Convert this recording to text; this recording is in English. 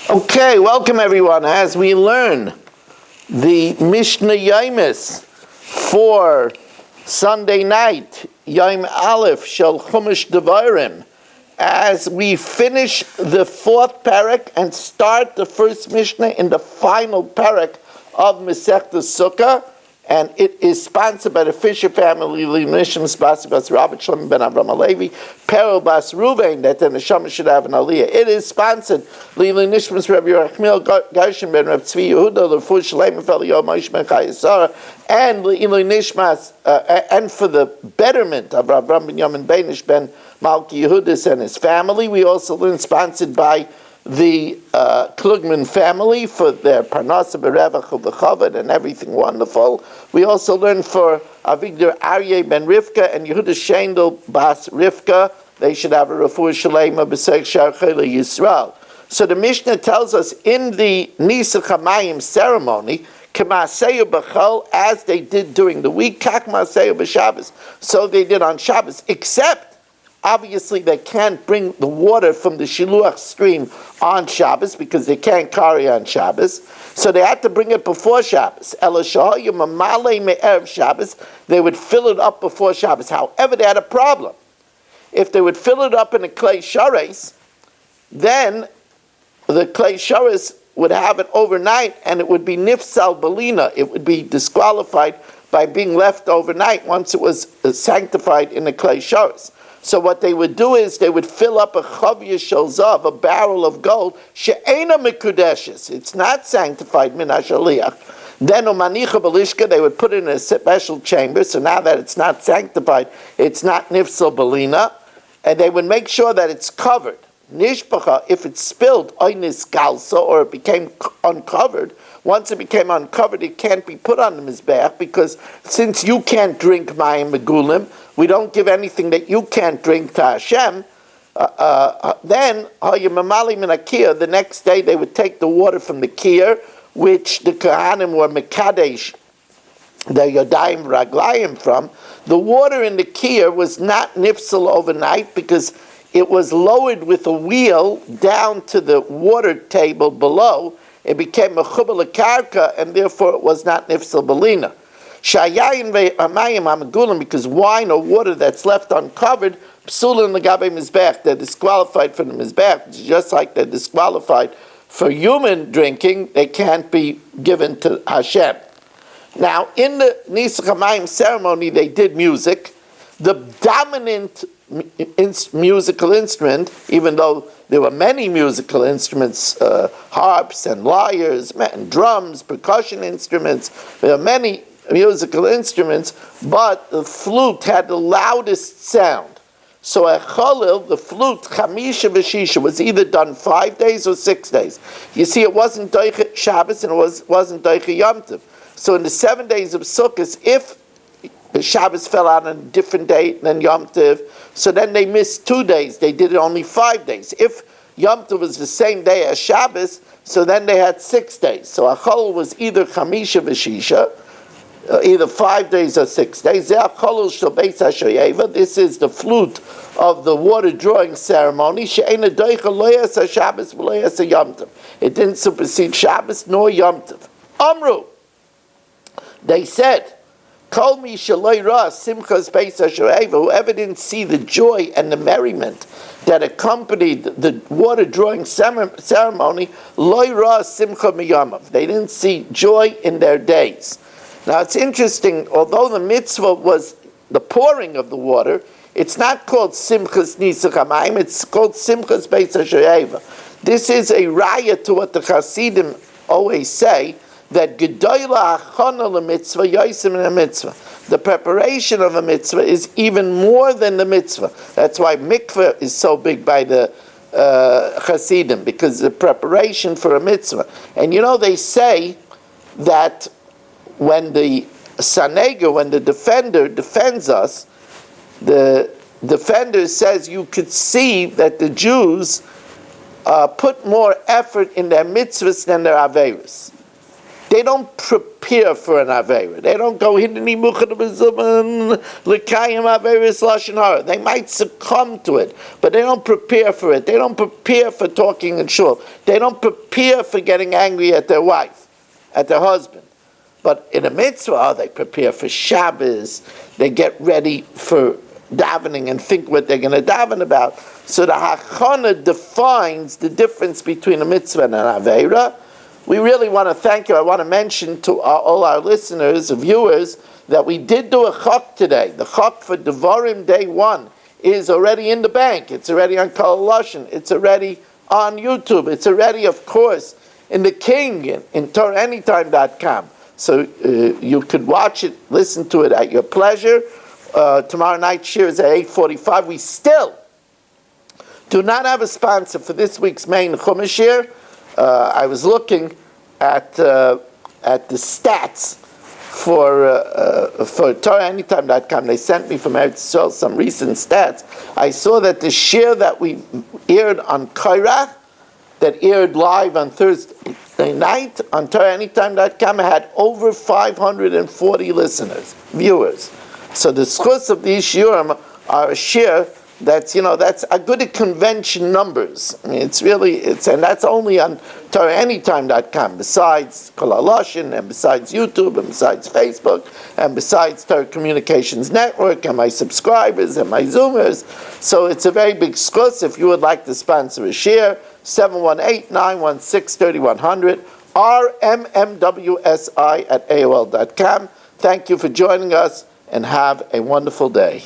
Okay, welcome everyone. As we learn the Mishna Yomis for Sunday night, Yom Aleph Shel Chumash Devarim, as we finish the fourth parak and start the first Mishnah in the final parak of Masechta Succa, and it is sponsored by the Fisher family, Mishna Bas Rabbi Shlomo ben Avram Alevi, Perel Bas Ruvain, that the Neshama should have an aliyah. It is sponsored Lili Nishmas Rabbi Yerachmiel Gershon ben Reb Tzvi Yehuda L'Fu Shalem Fel Yomis ben Chayesara, and Lili Nishmas and for the betterment of Avraham ben Yamin Benish ben Malki Yehudis and his family. We also learn sponsored by the Klugman family for their Parnasa Berevach Uvechavod and everything wonderful. We also learn for Avigdor Aryeh ben Rivka and Yehuda Shendel Bas Rivka. They should have a refuah shalema b'seich shar chayla Yisrael. So the Mishnah tells us in the Nisa Chamayim ceremony, K'maaseyu b'chol, as they did during the week, kak maaseyu b'Shabbos, so they did on Shabbos, except obviously they can't bring the water from the Shiluach stream on Shabbos because they can't carry on Shabbos. So they had to bring it before Shabbos. Elashahayu mamale me'erev Shabbos, they would fill it up before Shabbos. However, they had a problem. If they would fill it up in a clay shares, then the clay shares would have it overnight and it would be nifsal balina. It would be disqualified by being left overnight once it was sanctified in the clay shares. So what they would do is they would fill up a chavya shel zav, a barrel of gold, she'ena mikudeshes. It's not sanctified min hashaliach. Then umanicha balishka, they would put it in a special chamber. So now that it's not sanctified, it's not nifsal balina, and they would make sure that it's covered. Nishpacha, if it's spilled, oynis galsa, or it became uncovered. Once it became uncovered, it can't be put on the mizbeach because since you can't drink mayim megulim, we don't give anything that you can't drink to Hashem. Then the next day they would take the water from the kiyur, which the Kohanim were mekadesh, the Yodayim Raglayim from. The water in the kiyur was not nifsal overnight because it was lowered with a wheel down to the water table below. It became a chubal karka, and therefore it was not nifsal balina. Shayayin ve'amayim hamagulim, because wine or water that's left uncovered, psulin legabe mizbech, they're disqualified from the mizbech, just like they're disqualified for human drinking. They can't be given to Hashem. Now, in the Nisa Chamayim ceremony, they did music. The dominant musical instrument, even though there were many musical instruments, harps and lyres and drums, percussion instruments, there are many musical instruments, but the flute had the loudest sound. So at Cholil, the flute, Chamisha V'Shisha, was either done 5 days or 6 days. You see, it wasn't Doiche Shabbos and it wasn't Doiche Yom Tov. So in the 7 days of Sukkot, if the Shabbos fell out on a different date than Yom Tov, so then they missed 2 days. They did it only 5 days. If Yom Tov was the same day as Shabbos, so then they had 6 days. So Achol was either Chamisha V'Shisha, either 5 days or 6 days. This is the flute of the water drawing ceremony. It didn't supersede Shabbos nor Yom Tov. Amru, they said, whoever didn't see the joy and the merriment that accompanied the water drawing ceremony, they didn't see joy in their days. Now it's interesting, although the mitzvah was the pouring of the water, it's not called Simchas Nisa Chamayim, it's called Simchas Beis HaShoeva. This is a raya to what the Hasidim always say, that Gedoyla Achana LeMitzvah Yosim in a mitzvah. The preparation of a mitzvah is even more than the mitzvah. That's why mikveh is so big by the Hasidim, because the preparation for a mitzvah. And you know, they say that when the Saneger, when the defender defends us, the defender says you could see that the Jews put more effort in their mitzvahs than their averos. they don't prepare for an Aveira. They don't go, they might succumb to it, but they don't prepare for it. They don't prepare for talking in shul. They don't prepare for getting angry at their wife, at their husband. But in a mitzvah, they prepare for Shabbos. They get ready for davening and think what they're going to daven about. So the Hachana defines the difference between a mitzvah and an Aveira. We really want to thank you. I want to mention to all our listeners, viewers, that we did do a chok today. The chok for Devarim Day 1 is already in the bank. It's already on Kol Lashon. It's already on YouTube. It's already, of course, in the King, in TorahAnytime.com. So you could watch it, listen to it at your pleasure. Tomorrow night shir is at 8:45. We still do not have a sponsor for this week's main Chumash shir. I was looking at the stats for TorahAnytime.com. They sent me from Eretz Yisrael some recent stats. I saw that the shir that we aired on Kairach, that aired live on Thursday night on TorahAnytime.com, had over 540 listeners, viewers. So the schus of these shiurim are a shir that's a good convention numbers. I mean, and that's only on TorahAnytime.com, besides Kol Lashon, and besides YouTube, and besides Facebook, and besides Torah Communications Network, and my subscribers, and my Zoomers. So it's a very big schus. If you would like to sponsor a share, 718-916-3100, rmmwsi@aol.com. Thank you for joining us, and have a wonderful day.